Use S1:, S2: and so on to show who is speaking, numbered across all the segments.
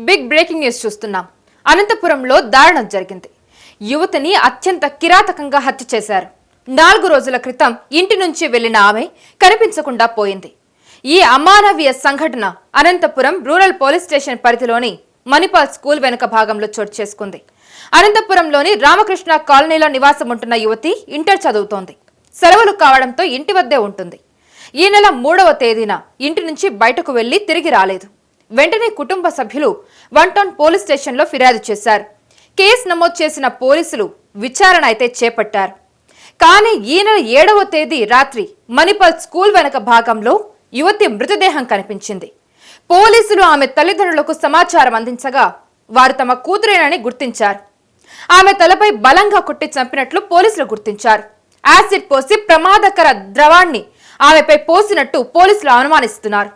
S1: Big breaking news చూస్తున్నాం. అనంతపురంలో దారుణం జరిగింది. యువతిని అత్యంత కిరాతకంగా హత్య చేశారు. 4 రోజుల క్రితం ఇంటి నుంచి వెళ్లిన ఆమె కనిపించకుండా పోయింది. ఈ అమానవీయ సంఘటన అనంతపురం రూరల్ పోలీస్ స్టేషన్ పరిధిలోని మణిపాల్ స్కూల్ వెనుక భాగంలో చోటు చేసుకుంది. అనంతపురంలోని రామకృష్ణ కాలనీలో నివాసం ఉంటున్న యువతి ఇంటర్ చదువుతోంది. సెలవులు కావడంతో ఇంటి వద్దే ఉంటుంది. ఈ నెల 3వ తేదీన ఇంటి నుంచి బయటకు వెళ్లి తిరిగి రాలేదు. వెంటనే కుటుంబ సభ్యులు 1 టౌన్ పోలీస్ స్టేషన్లో ఫిర్యాదు చేశారు. కేసు నమోదు చేసిన పోలీసులు విచారణ అయితే చేపట్టారు. కానీ ఈ నెల 7వ తేదీ రాత్రి మణిపాల్ స్కూల్ వెనక భాగంలో యువతి మృతదేహం కనిపించింది. పోలీసులు ఆమె తల్లిదండ్రులకు సమాచారం అందించగా వారు తమ కూతురేనని గుర్తించారు. ఆమె తలపై బలంగా కొట్టి చంపినట్లు పోలీసులు గుర్తించారు. యాసిడ్ పోసి ప్రమాదకర ద్రవాన్ని ఆమెపై పోసినట్టు పోలీసులు అనుమానిస్తున్నారు.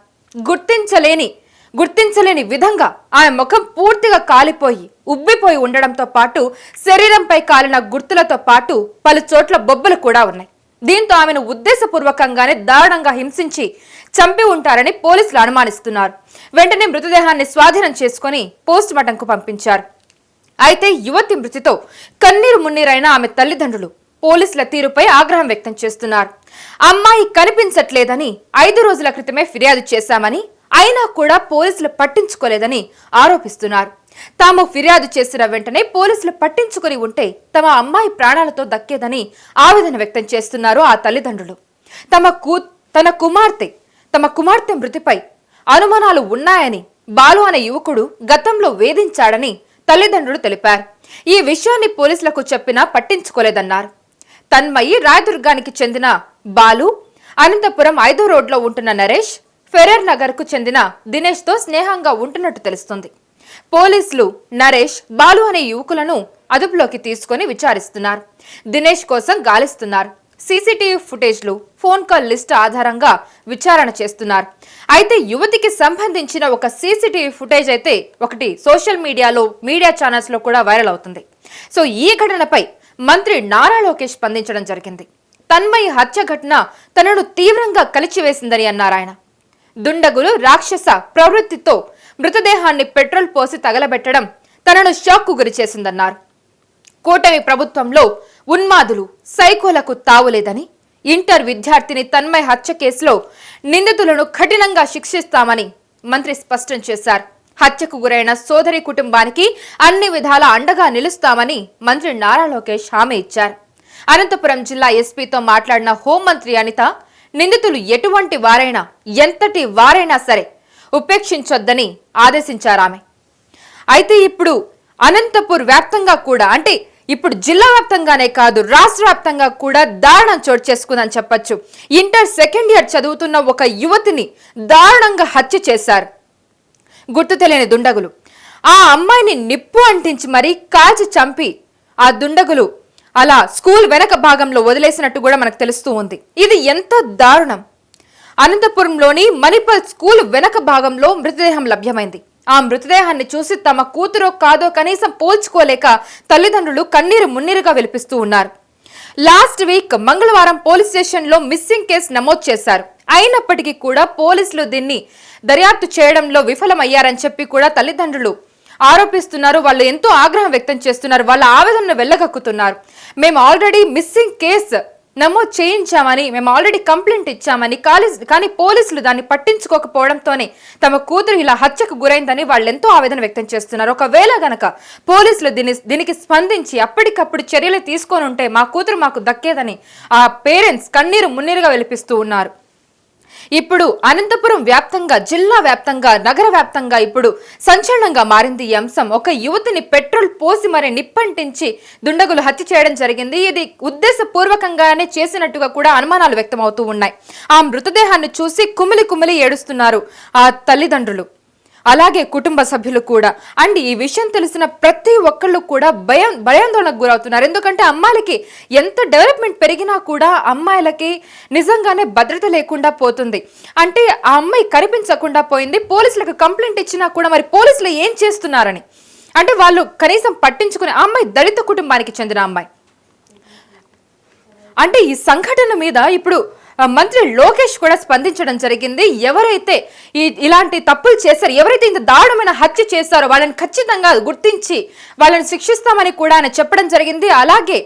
S1: గుర్తించలేని విధంగా ఆమె ముఖం పూర్తిగా కాలిపోయి ఉబ్బిపోయి ఉండడంతో పాటు శరీరంపై కాలిన గుర్తులతో పాటు పలు చోట్ల బొబ్బలు కూడా ఉన్నాయి. దీంతో ఆమెను ఉద్దేశపూర్వకంగానే దారుణంగా హింసించి చంపి ఉంటారని పోలీసులు అనుమానిస్తున్నారు. వెంటనే మృతదేహాన్ని స్వాధీనం చేసుకుని పోస్ట్ మార్టంకు పంపించారు. అయితే యువతి మృతితో కన్నీరు మున్నీరైన ఆమె తల్లిదండ్రులు పోలీసుల తీరుపై ఆగ్రహం వ్యక్తం చేస్తున్నారు. అమ్మాయి కనిపించట్లేదని 5 రోజుల క్రితమే ఫిర్యాదు చేశామని, అయినా కూడా పోలీసులు పట్టించుకోలేదని ఆరోపిస్తున్నారు. తాము ఫిర్యాదు చేసిన వెంటనే పోలీసులు పట్టించుకుని ఉంటే తమ అమ్మాయి ప్రాణాలతో దక్కేదని ఆవేదన వ్యక్తం చేస్తున్నారు ఆ తల్లిదండ్రులు. తమ కుమార్తె మృతిపై అనుమానాలు ఉన్నాయని బాలు అనే యువకుడు గతంలో వేధించాడని తల్లిదండ్రులు తెలిపారు. ఈ విషయాన్ని పోలీసులకు చెప్పినా పట్టించుకోలేదన్నారు. తన్మయి రాయదుర్గానికి చెందిన బాలు, అనంతపురం 5వ రోడ్లో ఉంటున్న నరేష్, ఫెరర్ నగర్ కు చెందిన దినేష్ తో స్నేహంగా ఉంటున్నట్టు తెలుస్తుంది. పోలీసులు నరేష్, బాలు అనే యువకులను అదుపులోకి తీసుకుని విచారిస్తున్నారు. దినేష్ కోసం గాలిస్తున్నారు. సీసీటీవీ ఫుటేజ్లు, ఫోన్ కాల్ లిస్టు ఆధారంగా విచారణ చేస్తున్నారు. అయితే యువతికి సంబంధించిన ఒక సీసీటీవీ ఫుటేజ్ అయితే ఒకటి సోషల్ మీడియా ఛానల్స్ లో కూడా వైరల్ అవుతుంది. సో ఈ ఘటనపై మంత్రి నారా లోకేష్ స్పందించడం జరిగింది. తన్మయి హత్య ఘటన తనను తీవ్రంగా కలిచివేసిందని అన్నారు ఆయన. దుండగులు రాక్షస ప్రవృత్తితో మృతదేహాన్ని పెట్రోల్ పోసి తగలబెట్టడం తనను షాక్ కు గురి చేసిందన్నారు. కూటమి ప్రభుత్వంలో ఉన్మాదులు, సైకోలకు తావులేదని, ఇంటర్ విద్యార్థిని తన్మయ్ హత్య కేసులో నిందితులను కఠినంగా శిక్షిస్తామని మంత్రి స్పష్టం చేశారు. హత్యకు గురైన సోదరి కుటుంబానికి అన్ని విధాల అండగా నిలుస్తామని మంత్రి నారా లోకేష్ హామీ ఇచ్చారు. అనంతపురం జిల్లా ఎస్పీతో మాట్లాడిన హోంమంత్రి అనిత, నిందితులు ఎటువంటి వారైనా, ఎంతటి వారైనా సరే ఉపేక్షించొద్దని ఆదేశించారామె. అయితే ఇప్పుడు అనంతపూర్ వ్యాప్తంగా కూడా, అంటే ఇప్పుడు జిల్లా వ్యాప్తంగానే కాదు రాష్ట్ర వ్యాప్తంగా కూడా దారుణం చోటు చేసుకుందని చెప్పొచ్చు. ఇంటర్ 2nd ఇయర్ చదువుతున్న ఒక యువతిని దారుణంగా హత్య చేశారు గుర్తు తెలియని దుండగులు. ఆ అమ్మాయిని నిప్పు అంటించి మరీ కాల్చి చంపి ఆ దుండగులు అలా స్కూల్ వెనక భాగంలో వదిలేసినట్టు కూడా మనకు తెలుస్తూ ఉంది. ఇది ఎంత దారుణం! అనంతపురంలోని మణిపాల్ స్కూల్ వెనక భాగంలో మృతదేహం లభ్యమైంది. ఆ మృతదేహాన్ని చూసి తమ కూతురో కాదో కనీసం పోల్చుకోలేక తల్లిదండ్రులు కన్నీరు మున్నీరుగా విలిపిస్తూ ఉన్నారు. లాస్ట్ వీక్ మంగళవారం పోలీస్ స్టేషన్ లో మిస్సింగ్ కేసు నమోదు చేశారు. అయినప్పటికీ కూడా పోలీసులు దీన్ని దర్యాప్తు చేయడంలో విఫలమయ్యారని చెప్పి కూడా తల్లిదండ్రులు ఆరోపిస్తున్నారు. వాళ్ళు ఎంతో ఆగ్రహం వ్యక్తం చేస్తున్నారు. వాళ్ళ ఆవేదనను వెళ్ళగక్కుతున్నారు. మేము ఆల్రెడీ మిస్సింగ్ కేసు నమోదు చేయించామని, మేము ఆల్రెడీ కంప్లైంట్ ఇచ్చామని, కానీ పోలీసులు దాన్ని పట్టించుకోకపోవడంతోనే తమ కూతురు ఇలా హత్యకు గురైందని వాళ్ళు ఎంతో ఆవేదన వ్యక్తం చేస్తున్నారు. ఒకవేళ గనక పోలీసులు దీనికి స్పందించి అప్పటికప్పుడు చర్యలు తీసుకొని ఉంటే మా కూతురు మాకు దక్కేదని ఆ పేరెంట్స్ కన్నీరు మున్నీరుగా వెలిపిస్తూ ఉన్నారు. ఇప్పుడు అనంతపురం వ్యాప్తంగా, జిల్లా వ్యాప్తంగా, నగర వ్యాప్తంగా ఇప్పుడు సంచలనంగా మారింది ఈ అంశం. ఒక యువతిని పెట్రోల్ పోసి మరి నిప్పంటించి దుండగులు హత్య చేయడం జరిగింది. ఇది ఉద్దేశపూర్వకంగానే చేసినట్టుగా కూడా అనుమానాలు వ్యక్తమవుతూ ఉన్నాయి. ఆ మృతదేహాన్ని చూసి కుమిలి ఏడుస్తున్నారు ఆ తల్లిదండ్రులు, అలాగే కుటుంబ సభ్యులు కూడా. అండ్ ఈ విషయం తెలిసిన ప్రతి ఒక్కళ్ళు కూడా భయాందోళనకు గురవుతున్నారు. ఎందుకంటే అమ్మాయిలకి ఎంత డెవలప్మెంట్ పెరిగినా కూడా అమ్మాయిలకి నిజంగానే భద్రత లేకుండా పోతుంది. అంటే ఆ అమ్మాయి కనిపించకుండా పోయింది. పోలీసులకు కంప్లైంట్ ఇచ్చినా కూడా మరి పోలీసులు ఏం చేస్తున్నారని, అంటే వాళ్ళు కనీసం పట్టించుకునే, అమ్మాయి దళిత కుటుంబానికి చెందిన అమ్మాయి. అంటే ఈ సంఘటన మీద ఇప్పుడు మంత్రి లోకేష్ కూడా స్పందించడం జరిగింది. ఎవరైతే ఇలాంటి తప్పులు చేశారో, ఎవరైతే ఇంత దారుణమైన హత్య చేశారో వాళ్ళని ఖచ్చితంగా గుర్తించి వాళ్ళని శిక్షిస్తామని కూడా ఆయన చెప్పడం జరిగింది. అలాగే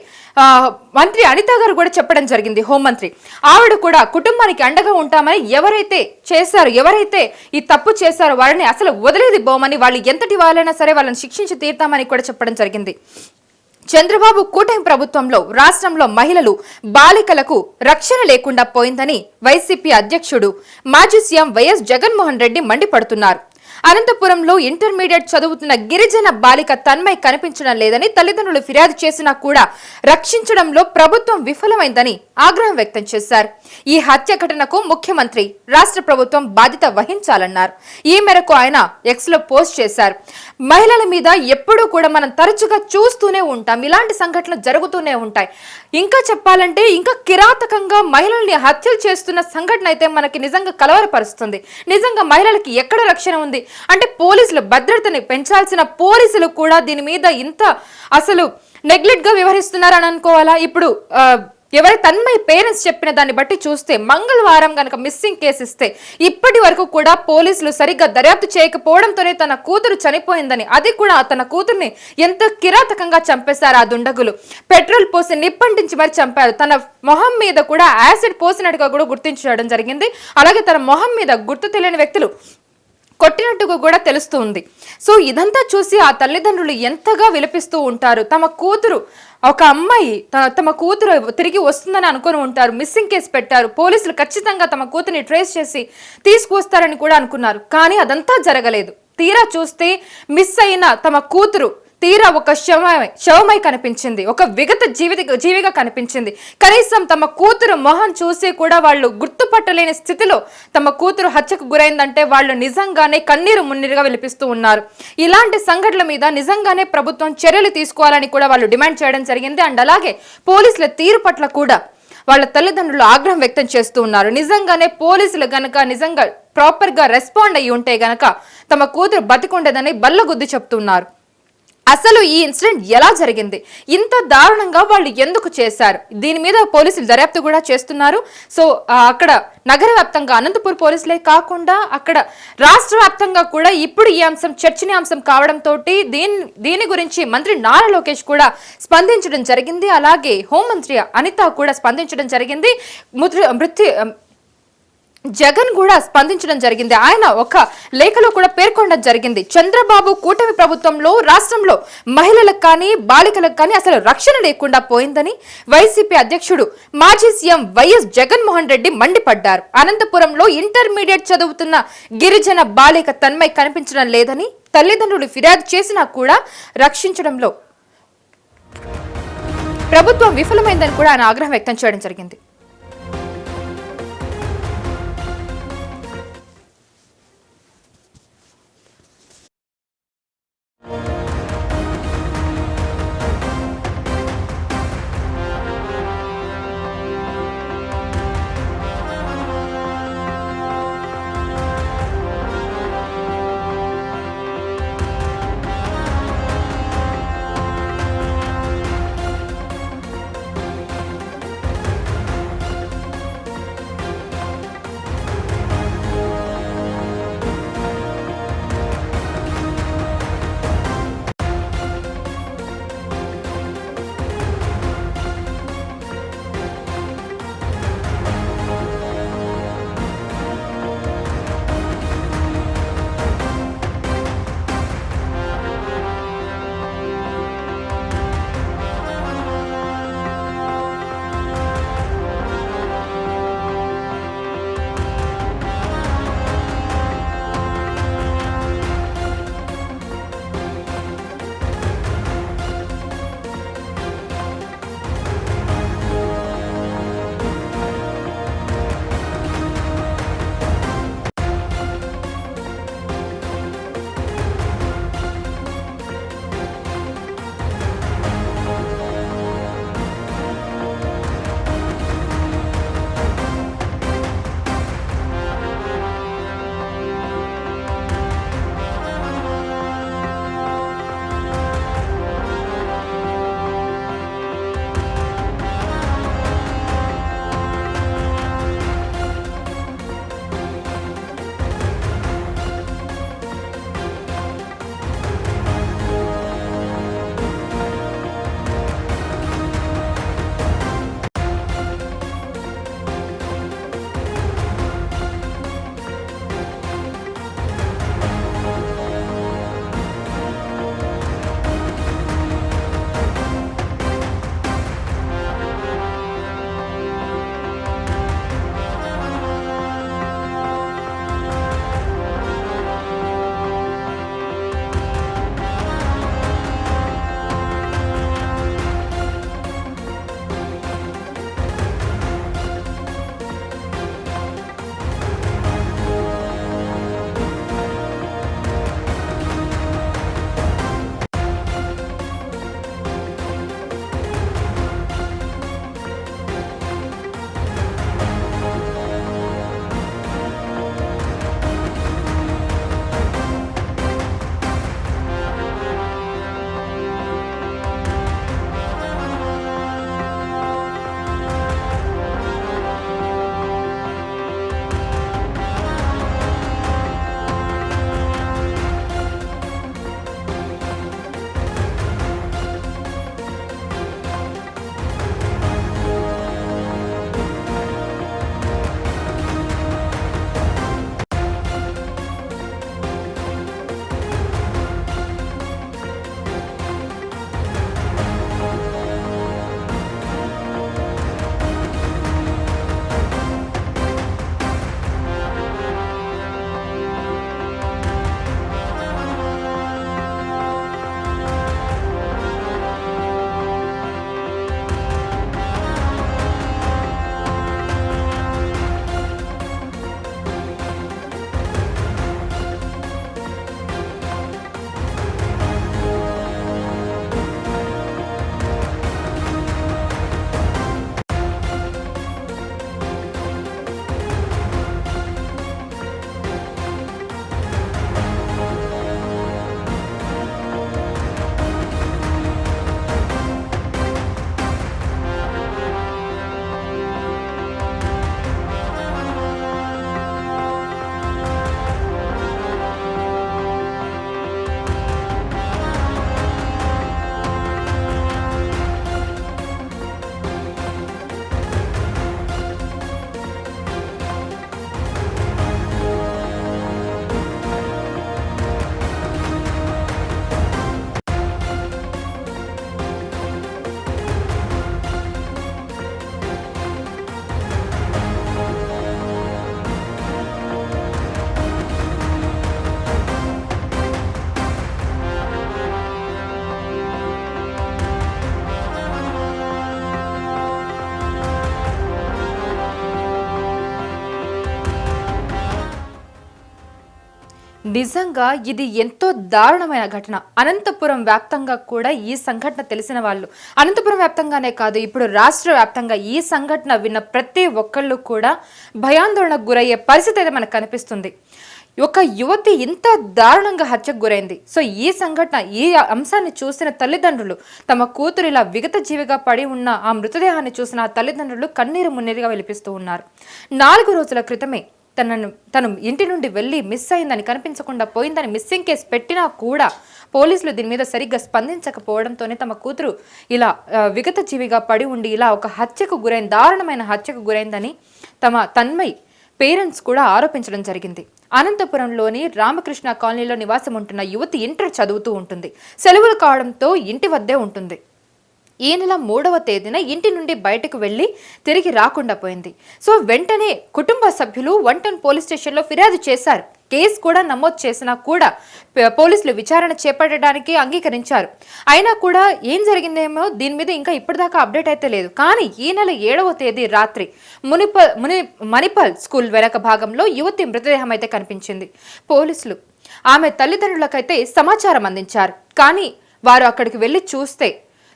S1: మంత్రి అనిత గారు కూడా చెప్పడం జరిగింది, హోంమంత్రి. ఆవిడ కూడా కుటుంబానికి అండగా ఉంటామని, ఎవరైతే ఈ తప్పు చేశారో వారిని అసలు వదిలేది బోమని, వాళ్ళు ఎంతటి వాళ్ళైనా సరే వాళ్ళని శిక్షించి తీర్తామని కూడా చెప్పడం జరిగింది. చంద్రబాబు కూటమి ప్రభుత్వంలో రాష్ట్రంలో మహిళలు, బాలికలకు రక్షణ లేకుండా పోయిందని వైసీపీ అధ్యక్షుడు మాజీ సీఎం వైఎస్ జగన్మోహన్ రెడ్డి మండిపడుతున్నారు. అనంతపురంలో ఇంటర్మీడియట్ చదువుతున్న గిరిజన బాలిక తన్మయ్ కనిపించడం లేదని తల్లిదండ్రులు ఫిర్యాదు చేసినా కూడా రక్షించడంలో ప్రభుత్వం విఫలమైందని ఆగ్రహం వ్యక్తం చేశారు. ఈ హత్య ఘటనకు ముఖ్యమంత్రి, రాష్ట్ర ప్రభుత్వం బాధ్యత వహించాలన్నారు. ఈ మేరకు ఆయన ఎక్స్ లో పోస్ట్ చేశారు. మహిళల మీద ఎప్పుడూ కూడా మనం తరచుగా చూస్తూనే ఉంటాం, ఇలాంటి సంఘటనలు జరుగుతూనే ఉంటాయి. ఇంకా చెప్పాలంటే ఇంకా కిరాతకంగా మహిళల్ని హత్యలు చేస్తున్న సంఘటన అయితే మనకి నిజంగా కలవరపరుస్తుంది. నిజంగా మహిళలకి ఎక్కడ రక్షణ ఉంది అంటే, పోలీసుల భద్రతని పెంచాల్సిన పోలీసులు కూడా దీని మీద ఇంత అసలు నెగ్లెక్ట్ గా వ్యవహరిస్తున్నారని అనుకోవాలా? ఇప్పుడు ఎవరి తన్మయ్ పేరెంట్స్ చెప్పిన దాన్ని బట్టి చూస్తే మంగళవారం గనక మిస్సింగ్ కేసు ఇస్తే ఇప్పటి వరకు కూడా పోలీసులు సరిగ్గా దర్యాప్తు చేయకపోవడంతోనే తన కూతురు చనిపోయిందని, అది కూడా తన కూతుర్ని ఎంత కిరాతకంగా చంపేశారు ఆ దుండగులు. పెట్రోల్ పోసి నిప్పంటించి మరి చంపారు. తన మొహం మీద కూడా యాసిడ్ పోసినట్టుగా కూడా గుర్తించడం జరిగింది. అలాగే తన మొహం మీద గుర్తు తెలియని వ్యక్తులు కొట్టినట్టుగా కూడా తెలుస్తుంది. సో ఇదంతా చూసి ఆ తల్లిదండ్రులు ఎంతగా విలపిస్తూ ఉంటారు. తమ కూతురు, ఒక అమ్మాయి తమ కూతురు తిరిగి వస్తుందని అనుకుని ఉంటారు. మిస్సింగ్ కేసు పెట్టారు. పోలీసులు ఖచ్చితంగా తమ కూతురిని ట్రేస్ చేసి తీసుకువస్తారని కూడా అనుకున్నారు. కానీ అదంతా జరగలేదు. తీరా చూస్తే మిస్ అయిన తమ కూతురు తీరా ఒక శవమై కనిపించింది, ఒక విగత జీవిగా కనిపించింది. కనీసం తమ కూతురు మొహం చూసి కూడా వాళ్ళు గుర్తుపట్టలేని స్థితిలో తమ కూతురు హత్యకు గురైందంటే వాళ్ళు నిజంగానే కన్నీరు మున్నీరుగా విలిపిస్తూ ఉన్నారు. ఇలాంటి సంఘటనల మీద నిజంగానే ప్రభుత్వం చర్యలు తీసుకోవాలని కూడా వాళ్ళు డిమాండ్ చేయడం జరిగింది. అండ్ అలాగే పోలీసుల తీరు పట్ల కూడా వాళ్ళ తల్లిదండ్రులు ఆగ్రహం వ్యక్తం చేస్తూ ఉన్నారు. నిజంగానే పోలీసులు గనక నిజంగా ప్రాపర్ గా రెస్పాండ్ అయ్యి ఉంటే గనక తమ కూతురు బతికుండేదని బల్లగుద్ది చెప్తున్నారు. అసలు ఈ ఇన్సిడెంట్ ఎలా జరిగింది, ఇంత దారుణంగా వాళ్ళు ఎందుకు చేశారు, దీని మీద పోలీసులు దర్యాప్తు కూడా చేస్తున్నారు. సో అక్కడ నగర వ్యాప్తంగా అనంతపూర్ పోలీసులే కాకుండా అక్కడ రాష్ట్ర వ్యాప్తంగా కూడా ఇప్పుడు ఈ అంశం చర్చనీయాంశం కావడంతో దీని గురించి మంత్రి నారా లోకేష్ కూడా స్పందించడం జరిగింది. అలాగే హోంమంత్రి అనిత కూడా స్పందించడం జరిగింది. జగన్ కూడా స్పందించడం జరిగింది. ఆయన ఒక లేఖలో కూడా పేర్కొనడం జరిగింది, చంద్రబాబు కూటమి ప్రభుత్వంలో రాష్ట్రంలో మహిళలకు కానీ బాలికలకు కానీ అసలు రక్షణ లేకుండా పోయిందని వైసీపీ అధ్యక్షుడు మాజీ సీఎం వైఎస్ జగన్మోహన్ రెడ్డి మండిపడ్డారు. అనంతపురంలో ఇంటర్మీడియట్ చదువుతున్న గిరిజన బాలిక తన్మయ్ కనిపించడం లేదని తల్లిదండ్రులు ఫిర్యాదు చేసినా కూడా రక్షించడంలో ప్రభుత్వం విఫలమైందని కూడా ఆయన ఆగ్రహం వ్యక్తం చేయడం జరిగింది. నిజంగా ఇది ఎంతో దారుణమైన ఘటన. అనంతపురం వ్యాప్తంగా కూడా ఈ సంఘటన తెలిసిన వాళ్ళు, అనంతపురం వ్యాప్తంగానే కాదు, ఇప్పుడు రాష్ట్ర వ్యాప్తంగా ఈ సంఘటన విన్న ప్రతి ఒక్కళ్ళు కూడా భయాందోళనకు గురయ్యే పరిస్థితి అయితే మనకు కనిపిస్తుంది. ఒక యువతి ఇంత దారుణంగా హత్యకు గురైంది. సో ఈ సంఘటన, ఈ అంశాన్ని చూసిన తల్లిదండ్రులు, తమ కూతురు ఇలా విగత జీవిగా పడి ఉన్న ఆ మృతదేహాన్ని చూసిన ఆ తల్లిదండ్రులు కన్నీరు మున్నీరుగా విలిపిస్తూ ఉన్నారు. 4 రోజుల క్రితమే తను ఇంటి నుండి వెళ్ళి మిస్ అయిందని, కనిపించకుండా పోయిందని మిస్సింగ్ కేసు పెట్టినా కూడా పోలీసులు దీని మీద సరిగ్గా స్పందించకపోవడంతోనే తమ కూతురు ఇలా విగత జీవిగా పడి ఉండి ఇలా ఒక హత్యకు గురైంది, దారుణమైన హత్యకు గురైందని తన్మయ్ పేరెంట్స్ కూడా ఆరోపించడం జరిగింది. అనంతపురంలోని రామకృష్ణ కాలనీలో నివాసం ఉంటున్న యువతి ఇంటర్ చదువుతూ ఉంటుంది. సెలవులు కావడంతో ఇంటి వద్దే ఉంటుంది. ఈ నెల 3వ తేదీన ఇంటి నుండి బయటకు వెళ్లి తిరిగి రాకుండా పోయింది. సో వెంటనే కుటుంబ సభ్యులు 110 పోలీస్ స్టేషన్లో ఫిర్యాదు చేశారు. కేసు కూడా నమోదు చేసినా కూడా పోలీసులు విచారణ చేపట్టడానికి అంగీకరించారు. అయినా కూడా ఏం జరిగిందేమో దీని మీద ఇంకా ఇప్పటిదాకా అప్డేట్ అయితే లేదు. కానీ ఈ నెల 7వ తేదీ రాత్రి మణిపాల్ స్కూల్ వెనక భాగంలో యువతి మృతదేహం అయితే కనిపించింది. పోలీసులు ఆమె తల్లిదండ్రులకైతే సమాచారం అందించారు. కానీ వారు అక్కడికి వెళ్లి చూస్తే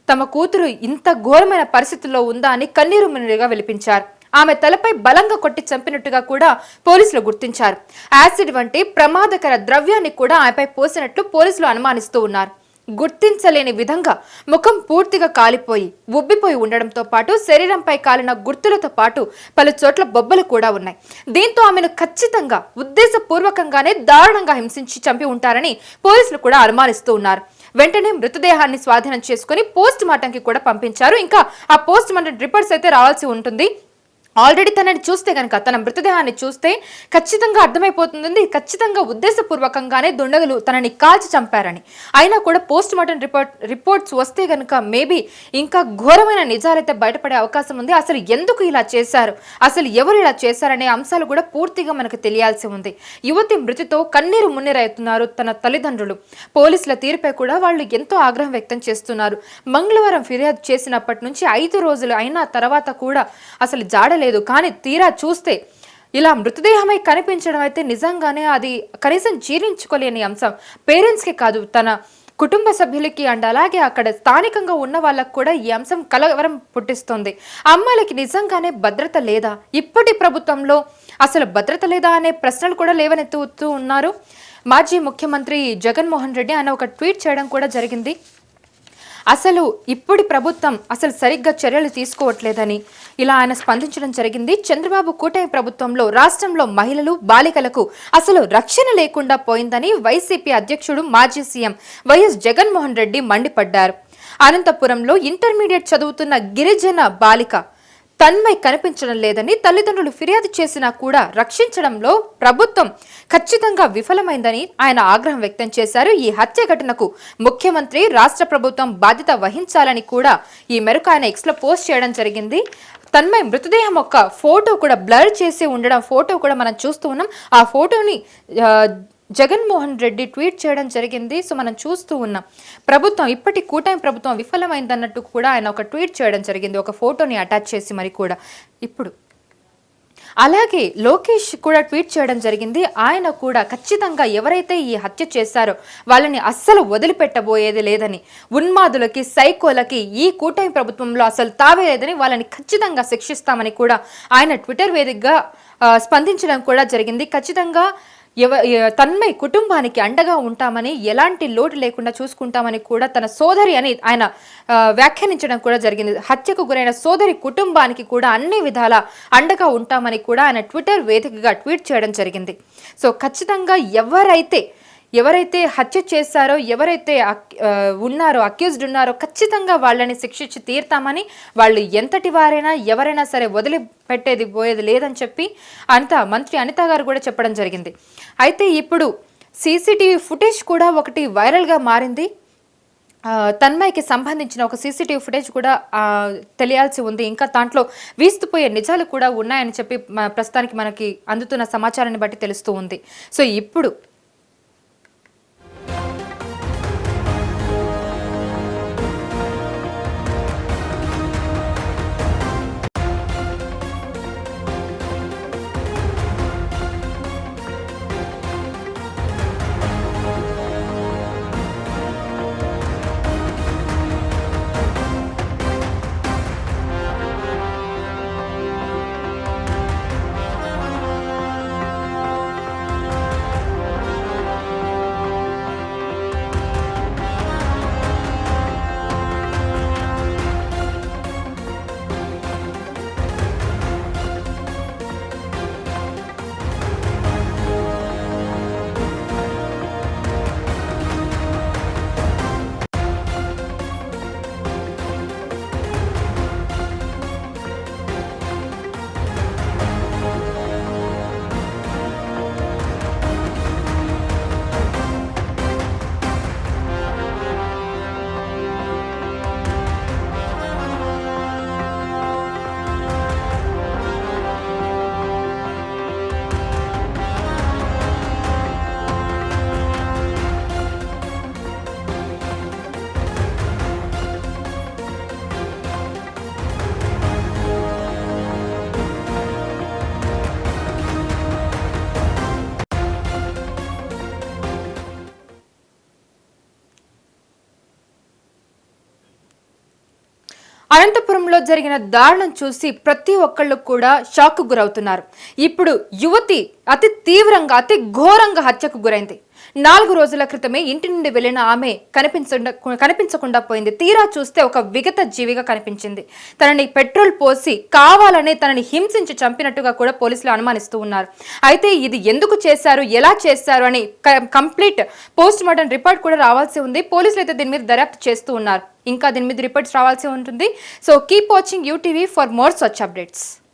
S1: తమ కూతురు ఇంత ఘోరమైన పరిస్థితుల్లో ఉందా అని కన్నీరు మున్నీరుగా విలిపించారు. ఆమె తలపై బలంగా కొట్టి చంపినట్టుగా కూడా పోలీసులు గుర్తించారు. యాసిడ్ వంటి ప్రమాదకర ద్రవ్యాన్ని కూడా ఆమెపై పోసినట్లు పోలీసులు అనుమానిస్తూ ఉన్నారు. గుర్తించలేని విధంగా ముఖం పూర్తిగా కాలిపోయి ఉబ్బిపోయి ఉండడంతో పాటు శరీరంపై కాలిన గుర్తులతో పాటు పలు చోట్ల బొబ్బలు కూడా ఉన్నాయి. దీంతో ఆమెను ఖచ్చితంగా ఉద్దేశపూర్వకంగానే దారుణంగా హింసించి చంపి ఉంటారని పోలీసులు కూడా అనుమానిస్తూ ఉన్నారు. వెంటనే మృతదేహాన్ని స్వాధీనం చేసుకుని పోస్ట్ మార్టంకి కూడా పంపించారు. ఇంకా ఆ పోస్ట్ మార్టం రిపోర్ట్స్ అయితే రావాల్సి ఉంటుంది. ఆల్రెడీ తనని చూస్తే కనుక, తన మృతదేహాన్ని చూస్తే ఖచ్చితంగా అర్థమైపోతుంది, ఖచ్చితంగా ఉద్దేశపూర్వకంగానే దుండగులు తనని కాల్చి చంపారని. అయినా కూడా పోస్ట్ మార్టం రిపోర్ట్స్ వస్తే కనుక మేబీ ఇంకా ఘోరమైన నిజాలైతే బయటపడే అవకాశం ఉంది. అసలు ఎందుకు ఇలా చేశారు, అసలు ఎవరు ఇలా చేశారనే అంశాలు కూడా పూర్తిగా మనకు తెలియాల్సి ఉంది. యువతి మృతితో కన్నీరు మున్నీరవుతున్నారు తన తల్లిదండ్రులు. పోలీసుల తీరుపై కూడా వాళ్ళు ఎంతో ఆగ్రహం వ్యక్తం చేస్తున్నారు. మంగళవారం ఫిర్యాదు చేసినప్పటి నుంచి 5 రోజులు అయిన తర్వాత కూడా అసలు జాడ లేదు. కానీ తీరా చూస్తే ఇలా మృతదేహమై కనిపించడం అయితే నిజంగానే అది కనీసం జీర్ణించుకోలేని అంశం. పేరెంట్స్కి కాదు, తన కుటుంబ సభ్యులకి అండ్ అలాగే అక్కడ స్థానికంగా ఉన్న వాళ్ళకు కూడా ఈ అంశం కలవరం పుట్టిస్తుంది. అమ్మాయిలకి నిజంగానే భద్రత లేదా, ఇప్పటి ప్రభుత్వంలో అసలు భద్రత లేదా అనే ప్రశ్నలు కూడా లేవనెత్తుతూ ఉన్నారు. మాజీ ముఖ్యమంత్రి జగన్మోహన్ రెడ్డి ఆయన ఒక ట్వీట్ చేయడం కూడా జరిగింది. అసలు ఇప్పటి ప్రభుత్వం అసలు సరిగ్గా చర్యలు తీసుకోవట్లేదని ఇలా ఆయన స్పందించడం జరిగింది. చంద్రబాబు కూటమి ప్రభుత్వంలో రాష్ట్రంలో మహిళలు, బాలికలకు అసలు రక్షణ లేకుండా పోయిందని వైసీపీ అధ్యక్షుడు మాజీ సీఎం వైఎస్ జగన్మోహన్ రెడ్డి మండిపడ్డారు. అనంతపురంలో ఇంటర్మీడియట్ చదువుతున్న గిరిజన బాలిక తన్మయ్ కనిపించడం లేదని తల్లిదండ్రులు ఫిర్యాదు చేసినా కూడా రక్షించడంలో ప్రభుత్వం ఖచ్చితంగా విఫలమైందని ఆయన ఆగ్రహం వ్యక్తం చేశారు. ఈ హత్య ఘటనకు ముఖ్యమంత్రి, రాష్ట్ర ప్రభుత్వం బాధ్యత వహించాలని కూడా ఈ మేరకు ఆయన ఎక్స్లో పోస్ట్ చేయడం జరిగింది. తన్మయ్ మృతదేహం ఒక ఫోటో కూడా బ్లర్ చేసి ఉండడం, ఫోటో కూడా మనం చూస్తూ ఉన్నాం. ఆ ఫోటోని జగన్మోహన్ రెడ్డి ట్వీట్ చేయడం జరిగింది. సో మనం చూస్తూ ఉన్నాం ప్రభుత్వం, ఇప్పటి కూటమి ప్రభుత్వం విఫలమైందన్నట్టు కూడా ఆయన ఒక ట్వీట్ చేయడం జరిగింది, ఒక ఫోటోని అటాచ్ చేసి. మరి కూడా ఇప్పుడు అలాగే లోకేష్ కూడా ట్వీట్ చేయడం జరిగింది. ఆయన కూడా ఖచ్చితంగా ఎవరైతే ఈ హత్య చేశారో వాళ్ళని అస్సలు వదిలిపెట్టబోయేది లేదని, ఉన్మాదులకి, సైకోలకి ఈ కూటమి ప్రభుత్వంలో అసలు తావే లేదని, వాళ్ళని ఖచ్చితంగా శిక్షిస్తామని కూడా ఆయన ట్విట్టర్ వేదికగా స్పందించడం కూడా జరిగింది. ఖచ్చితంగా తన్మయ్ కుటుంబానికి అండగా ఉంటామని, ఎలాంటి లోటు లేకుండా చూసుకుంటామని కూడా తన సోదరి అని ఆయన వ్యాఖ్యానించడం కూడా జరిగింది. హత్యకు గురైన సోదరి కుటుంబానికి కూడా అన్ని విధాల అండగా ఉంటామని కూడా ఆయన ట్విట్టర్ వేదికగా ట్వీట్ చేయడం జరిగింది. సో ఖచ్చితంగా ఎవరైతే హత్య చేశారో, ఎవరైతే ఉన్నారో, అక్యూజ్డ్ ఉన్నారో ఖచ్చితంగా వాళ్ళని శిక్షించి తీర్తామని, వాళ్ళు ఎంతటి వారైనా ఎవరైనా సరే వదిలిపెట్టేది పోయేది లేదని చెప్పి మంత్రి అనిత గారు కూడా చెప్పడం జరిగింది. అయితే ఇప్పుడు సీసీటీవీ ఫుటేజ్ కూడా ఒకటి వైరల్గా మారింది. తన్మయ్కి సంబంధించిన ఒక సీసీటీవీ ఫుటేజ్ కూడా తెలియాల్సి ఉంది. ఇంకా దాంట్లో వీస్తుపోయే నిజాలు కూడా ఉన్నాయని చెప్పి ప్రస్తుతానికి మనకి అందుతున్న సమాచారాన్ని బట్టి తెలుస్తూ ఉంది. సో ఇప్పుడు అనంతపురంలో జరిగిన దారుణం చూసి ప్రతి ఒక్కళ్ళు కూడా షాక్ గురవుతున్నారు. ఇప్పుడు యువతి అతి తీవ్రంగా అతి ఘోరంగా హత్యకు గురైంది. 4 రోజుల క్రితమే ఇంటి నుండి వెళ్లిన ఆమె కనిపించకుండా పోయింది. తీరా చూస్తే ఒక విగత జీవిగా కనిపించింది. తనని పెట్రోల్ పోసి కావాలనే తనని హింసించి చంపినట్టుగా కూడా పోలీసులు అనుమానిస్తూ ఉన్నారు. అయితే ఇది ఎందుకు చేశారు, ఎలా చేశారు అని కంప్లీట్ పోస్ట్ మార్టం రిపోర్ట్ కూడా రావాల్సి ఉంది. పోలీసులు అయితే దీని మీద దర్యాప్తు చేస్తూ ఉన్నారు. ఇంకా దీని మీద రిపోర్ట్స్ రావాల్సి ఉంటుంది. So keep watching UTV for more such updates.